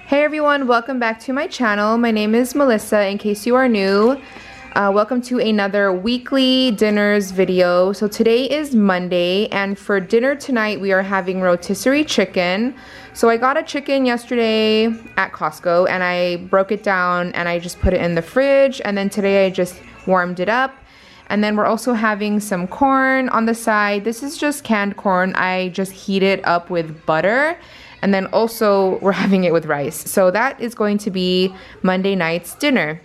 Hey everyone, welcome back to my channel. My name is Melissa, in case you are new. Welcome to another weekly dinners video. So today is Monday, and for dinner tonight we are having rotisserie chicken. So I got a chicken yesterday at Costco and I broke it down and I just put it in the fridge, and then today I just warmed it up. And then we're also having some corn on the side. This is just canned corn. I just heat it up with butter. And then also we're having it with rice. So that is going to be Monday night's dinner.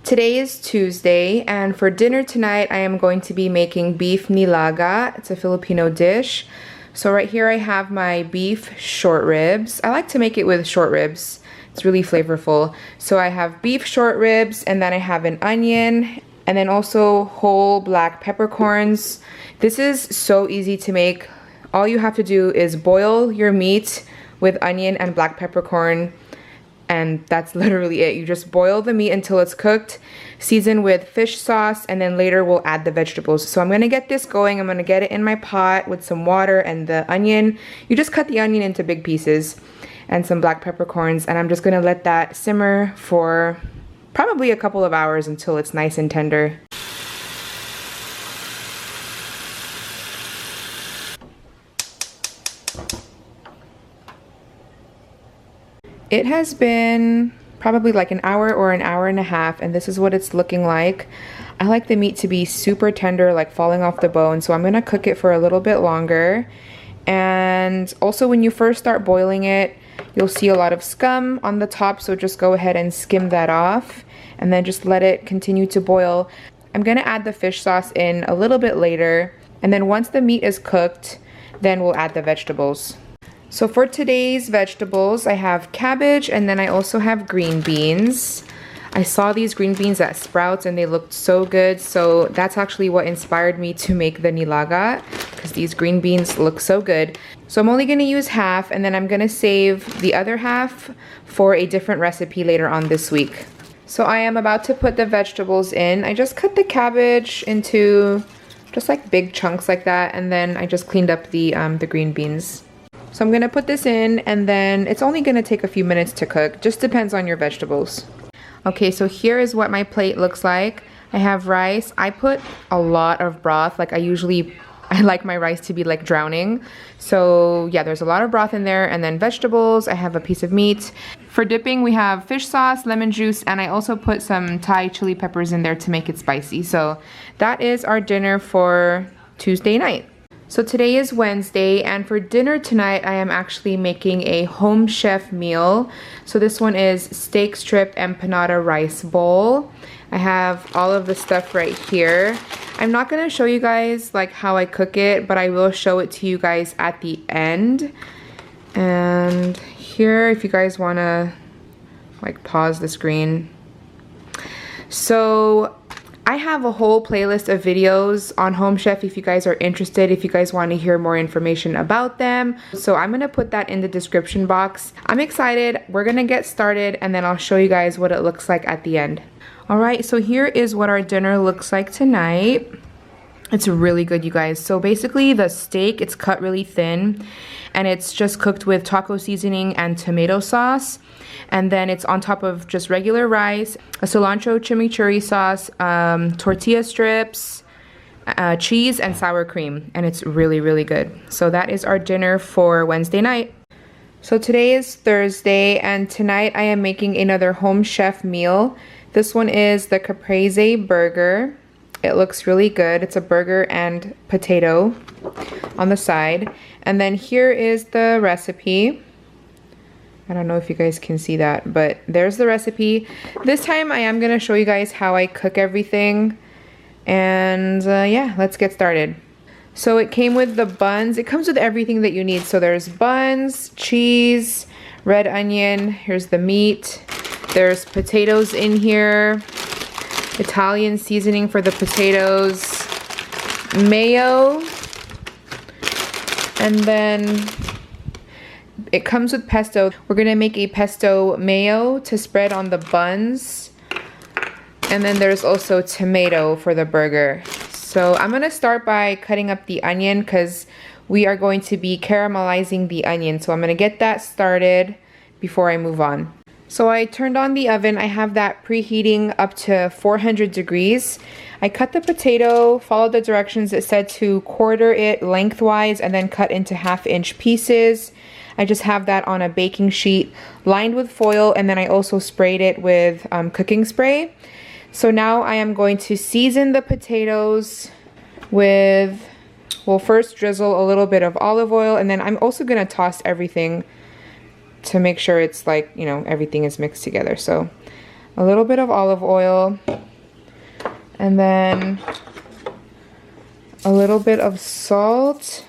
Today is Tuesday, and for dinner tonight I am going to be making beef nilaga. It's a Filipino dish. So right here I have my beef short ribs. I like to make it with short ribs. It's really flavorful. So I have beef short ribs, and then I have an onion, and then also whole black peppercorns. This is so easy to make. All you have to do is boil your meat with onion and black peppercorn, and that's literally it. You just boil the meat until it's cooked, season with fish sauce, and then later we'll add the vegetables. So I'm gonna get this going. I'm gonna get it in my pot with some water and the onion. You just cut the onion into big pieces and some black peppercorns, and I'm just gonna let that simmer for probably a couple of hours until it's nice and tender. It has been probably like an hour or an hour and a half, and this is what it's looking like. I like the meat to be super tender, like falling off the bone, so I'm gonna cook it for a little bit longer. And also when you first start boiling it, you'll see a lot of scum on the top, so just go ahead and skim that off and then just let it continue to boil. I'm gonna add the fish sauce in a little bit later, and then once the meat is cooked, then we'll add the vegetables. So for today's vegetables, I have cabbage, and then I also have green beans. I saw these green beans at Sprouts and they looked so good, so that's actually what inspired me to make the nilaga, because these green beans look so good. So I'm only gonna use half, and then I'm gonna save the other half for a different recipe later on this week. So I am about to put the vegetables in. I just cut the cabbage into just like big chunks like that, and then I just cleaned up the green beans. So I'm gonna put this in, and then it's only gonna take a few minutes to cook. Just depends on your vegetables. Okay, so here is what my plate looks like. I have rice. I put a lot of broth. Like I like my rice to be like drowning. So yeah, there's a lot of broth in there, and then vegetables. I have a piece of meat. For dipping, we have fish sauce, lemon juice, and I also put some Thai chili peppers in there to make it spicy. So that is our dinner for Tuesday night. So today is Wednesday, and for dinner tonight I am actually making a home chef meal. So this one is steak strip empanada rice bowl. I have all of the stuff right here. I'm not gonna show you guys like how I cook it, but I will show it to you guys at the end. And here, if you guys wanna like pause the screen. So I have a whole playlist of videos on Home Chef if you guys are interested, if you guys want to hear more information about them. So I'm going to put that in the description box. I'm excited. We're going to get started, and then I'll show you guys what it looks like at the end. Alright, so here is what our dinner looks like tonight. It's really good, you guys. So basically the steak, it's cut really thin, and it's just cooked with taco seasoning and tomato sauce. And then it's on top of just regular rice, a cilantro chimichurri sauce, tortilla strips, cheese, and sour cream. And it's really, really good. So that is our dinner for Wednesday night. So today is Thursday, and tonight I am making another home chef meal. This one is the caprese burger. It looks really good. It's a burger and potato on the side. And then here is the recipe. I don't know if you guys can see that, but there's the recipe. This time I am going to show you guys how I cook everything. And yeah, let's get started. So it came with the buns. It comes with everything that you need. So there's buns, cheese, red onion. Here's the meat. There's potatoes in here. Italian seasoning for the potatoes. Mayo. And then it comes with pesto. We're gonna make a pesto mayo to spread on the buns. And then there's also tomato for the burger. So I'm gonna start by cutting up the onion because we are going to be caramelizing the onion. So I'm gonna get that started. before I move on. So I turned on the oven. I have that preheating up to 400 degrees. I cut the potato, followed the directions. It said to quarter it lengthwise and then cut into 1/2-inch pieces. I just have that on a baking sheet lined with foil, and then I also sprayed it with cooking spray. So now I am going to season the potatoes with, well, first drizzle a little bit of olive oil, and then I'm also gonna toss everything to make sure it's like, you know, everything is mixed together. So a little bit of olive oil, and then a little bit of salt.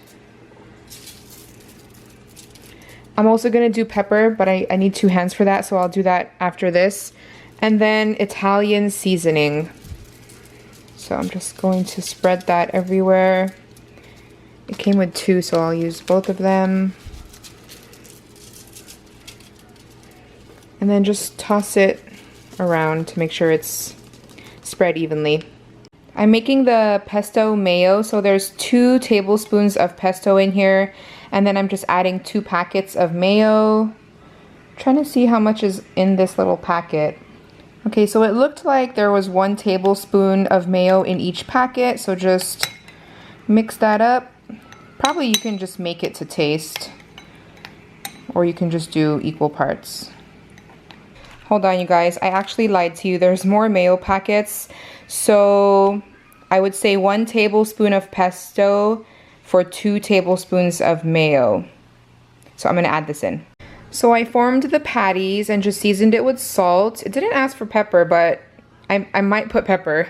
I'm also gonna do pepper, but I need 2 hands for that, so I'll do that after this. And then Italian seasoning. So I'm just going to spread that everywhere. It came with 2, so I'll use both of them. And then just toss it around to make sure it's spread evenly. I'm making the pesto mayo, so there's 2 tablespoons of pesto in here, and then I'm just adding 2 packets of mayo. I'm trying to see how much is in this little packet. Okay, so it looked like there was 1 tablespoon of mayo in each packet, so just mix that up. Probably you can just make it to taste, or you can just do equal parts. Hold on, you guys, I actually lied to you. There's more mayo packets. So I would say 1 tablespoon of pesto for 2 tablespoons of mayo. So I'm gonna add this in. So I formed the patties and just seasoned it with salt. It didn't ask for pepper, but I might put pepper.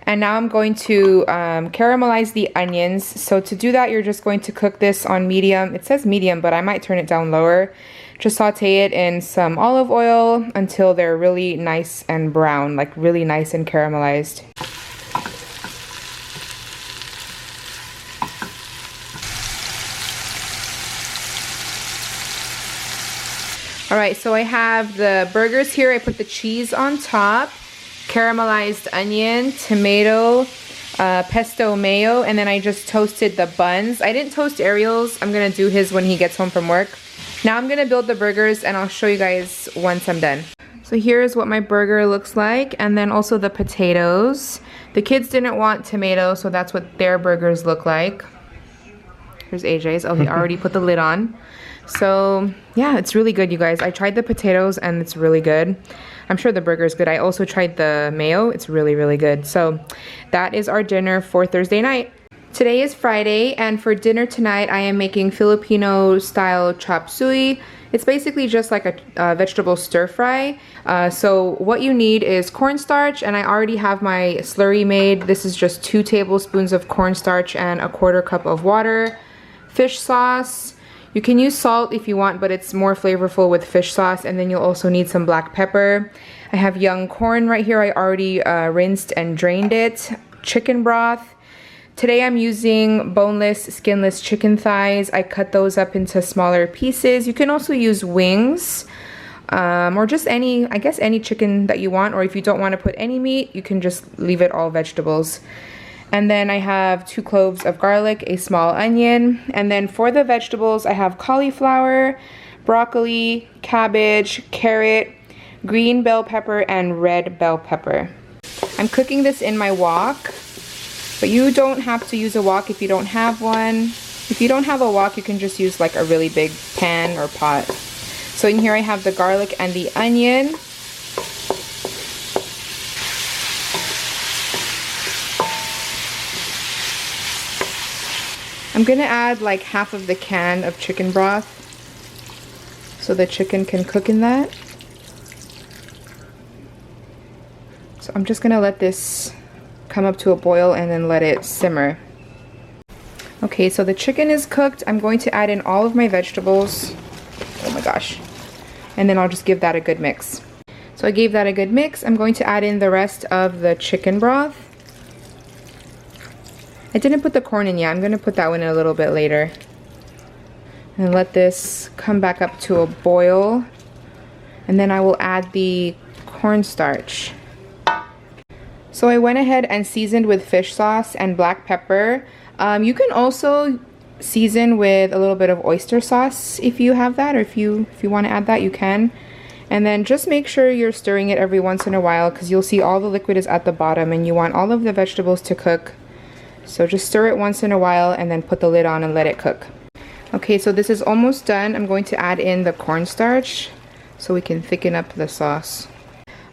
And now I'm going to caramelize the onions. So to do that, you're just going to cook this on medium. It says medium, but I might turn it down lower. Just saute it in some olive oil until they're really nice and brown, like really nice and caramelized. All right, so I have the burgers here. I put the cheese on top, caramelized onion, tomato, pesto mayo, and then I just toasted the buns. I didn't toast Ariel's. I'm gonna do his when he gets home from work. Now I'm gonna build the burgers, and I'll show you guys once I'm done. So here's what my burger looks like, and then also the potatoes. The kids didn't want tomato, so that's what their burgers look like. Here's AJ's. Oh, he already put the lid on. So yeah, it's really good, you guys. I tried the potatoes and it's really good. I'm sure the burger is good. I also tried the mayo. It's really, really good. So that is our dinner for Thursday night. Today is Friday, and for dinner tonight, I am making Filipino style chop suey. It's basically just like a vegetable stir fry. So what you need is cornstarch, and I already have my slurry made. This is just 2 tablespoons of cornstarch and a 1/4 cup of water. Fish sauce. You can use salt if you want, but it's more flavorful with fish sauce. And then you'll also need some black pepper. I have young corn right here. I already rinsed and drained it. Chicken broth. Today I'm using boneless, skinless chicken thighs. I cut those up into smaller pieces. You can also use wings, or just any, I guess any chicken that you want, or if you don't want to put any meat, you can just leave it all vegetables. And then I have 2 cloves of garlic, a small onion, and then for the vegetables I have cauliflower, broccoli, cabbage, carrot, green bell pepper, and red bell pepper. I'm cooking this in my wok. But you don't have to use a wok if you don't have one. If you don't have a wok, you can just use like a really big pan or pot. So in here I have the garlic and the onion. I'm gonna add like half of the can of chicken broth so the chicken can cook in that. So I'm just gonna let this come up to a boil and then let it simmer. Okay, so the chicken is cooked. I'm going to add in all of my vegetables. Oh my gosh. And then I'll just give that a good mix. So I gave that a good mix. I'm going to add in the rest of the chicken broth. I didn't put the corn in yet. I'm going to put that one in a little bit later. And let this come back up to a boil. And then I will add the cornstarch. So I went ahead and seasoned with fish sauce and black pepper. You can also season with a little bit of oyster sauce if you have that, or if you want to add that, you can. And then just make sure you're stirring it every once in a while, because you'll see all the liquid is at the bottom and you want all of the vegetables to cook. So just stir it once in a while and then put the lid on and let it cook. Okay, so this is almost done. I'm going to add in the cornstarch so we can thicken up the sauce.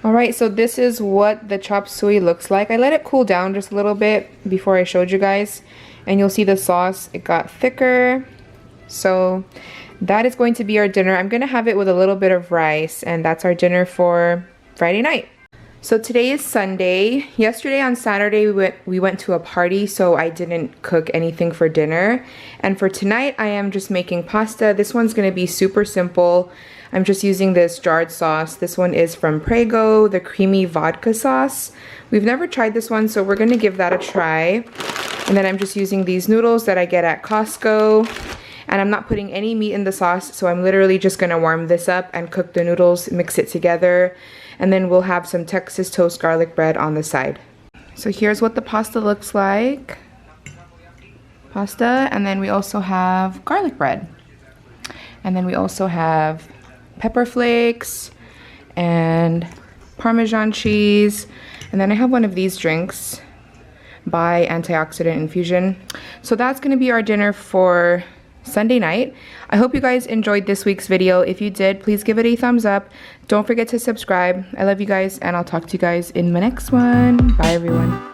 Alright, so this is what the chop suey looks like. I let it cool down just a little bit before I showed you guys. And you'll see the sauce, it got thicker. So that is going to be our dinner. I'm going to have it with a little bit of rice, and that's our dinner for Friday night. So today is Sunday. Yesterday on Saturday we went to a party, so I didn't cook anything for dinner. And for tonight I am just making pasta. This one's going to be super simple. I'm just using this jarred sauce. This one is from Prego, the creamy vodka sauce. We've never tried this one, so we're going to give that a try. And then I'm just using these noodles that I get at Costco. And I'm not putting any meat in the sauce, so I'm literally just going to warm this up and cook the noodles, mix it together. And then we'll have some Texas toast garlic bread on the side. So here's what the pasta looks like. Pasta, and then we also have garlic bread. And then we also have pepper flakes and Parmesan cheese. And then I have one of these drinks by Antioxidant Infusion. So that's going to be our dinner for Sunday night. I hope you guys enjoyed this week's video. If you did, please give it a thumbs up. Don't forget to subscribe. I love you guys, and I'll talk to you guys in my next one. Bye everyone.